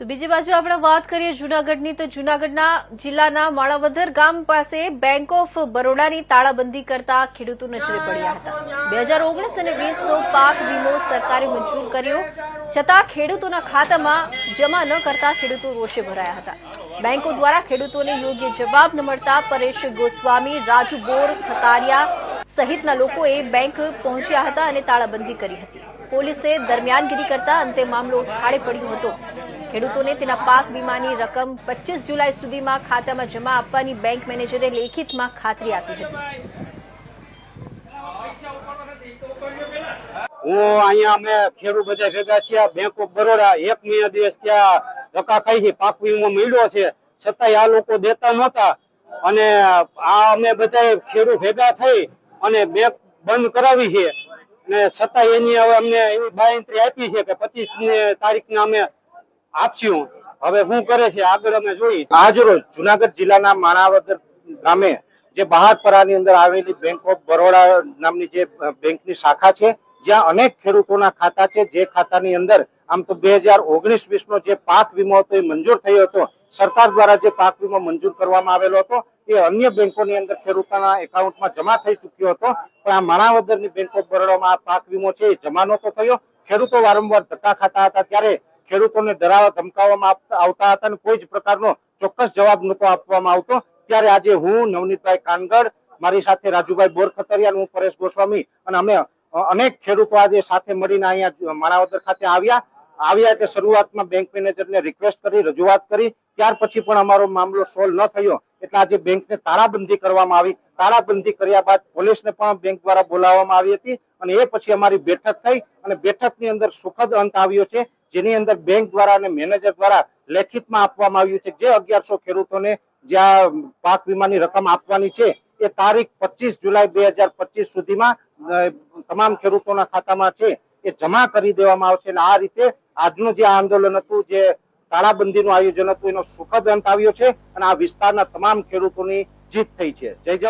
તો બીજી બાજુ આપણે વાત કરીએ જૂનાગઢની તો જૂનાગઢના જિલ્લાના માણાવદર ગામ પાસે બેંક ઓફ બરોડાની તાળાબંધી કરતા ખેડૂતો નજરે પડ્યા હતા। 2019 અને 20નો પાક વીમો સરકારે મંજૂર કર્યો છતાં ખેડૂતોના ખાતામાં જમા ન કરતા ખેડૂતો રોષે ભરાયા હતા। બેંકો દ્વારા ખેડૂતોને યોગ્ય જવાબ ન મળતા પરેશ ગોસ્વામી, રાજુ બોર, ખતારિયા સહિતના લોકોએ બેંક પહોંચ્યા હતા અને તાળાબંધી કરી હતી। પોલીસે દરમિયાનગીરી કરતા અંતે મામલો ઠાળે પડ્યો હતો। ખેડૂતોને તેના પાક વીમાની રકમ 25 જુલાઈ સુધીમાં ખાતામાં જમા આપવાની બેંક મેનેજરે લેખિતમાં ખાતરી આપી હતી। હું અહીંયા અમે ખેડૂત બધા ભેગા થયા બેંક ઓફ બરોડા 1 મહિના દિવસ ત્યાં ધક્કા ખાઈ છે, પાક વીમો મળ્યો છે છતાંય આ લોકો દેતા નહોતા અને આ અમે બધા ખેડૂત ભેગા થઈ અને બેંક બંધ કરાવી છે ને છતાં એની હવે અમને એવી બાંયધરી આપી છે કે 25 તારીખને અમે આપશું। હવે શું કરે છે આગળ અમે જોઈએ। આજરોજ જુનાગઢ જિલ્લાના માણાવદર ગામે જે બહારપરાની અંદર આવેલી બેંક ઓફ બરોડા નામની જે બેંકની શાખા છે, જ્યાં અનેક ખેડૂતોના ખાતા છે, જે ખાતાની અંદર આમ તો 2019-20નો જે પાક વીમો હતો એ મંજૂર થયો હતો। સરકાર દ્વારા જે પાક વીમો મંજૂર કરવામાં આવેલો હતો એ અન્ય બેંકોની અંદર ખેડૂતોના એકાઉન્ટમાં જમા થઈ ચૂક્યો હતો, પણ આ માણાવદરની બેંક ઓફ બરોડામાં આ પાક વીમો છે એ જમા નહોતો થયો। ખેડૂતો વારંવાર ધક્કા ખાતા હતા ત્યારે ખેડૂતોને ડરાવવા ધમકાવવામાં આવતા હતા અને કોઈ જ પ્રકારનો ચોક્કસ જવાબ નહોતો આપવામાં આવતો। ત્યારે આજે હું નવનીતભાઈ કાનગડ, મારી સાથે રાજુભાઈ બોરખતરિયા, હું પરેશ ગોસ્વામી અને અમે અનેક ખેડૂતો આજે સાથે મળીને અહીંયા માણાવદર ખાતે આવ્યા એટલે શરૂઆતમાં બેંક મેનેજરને રિક્વેસ્ટ કરી, રજૂઆત કરી, ત્યાર પછી પણ અમારો મામલો સોલ્વ ન થયો એટલે આજે બેંકને તાળાબંધી કરવામાં આવી। તાળાબંધી કર્યા બાદ પોલીસને પણ બેંક દ્વારા બોલાવવામાં આવી હતી અને એ પછી અમારી બેઠક થઈ અને બેઠકની અંદર સુખદ અંત આવ્યો છે, જેની અંદર બેંક દ્વારા અને મેનેજર દ્વારા લેખિતમાં આપવામાં આવ્યું છે જે 1100 ખેડૂતોને જ્યાં પાક વીમાની રકમ આપવાની છે એ તારીખ 25 જુલાઈ 2025 સુધીમાં તમામ ખેડૂતોના ખાતામાં છે એ જમા કરી દેવામાં આવશે। અને આ રીતે આજનું જે આંદોલન હતું, જે તાળાબંધીનું આયોજન હતું, એનો સુખદ અંત આવ્યો છે અને આ વિસ્તારના તમામ ખેડૂતોની જીત થઈ છે। જય જવાન।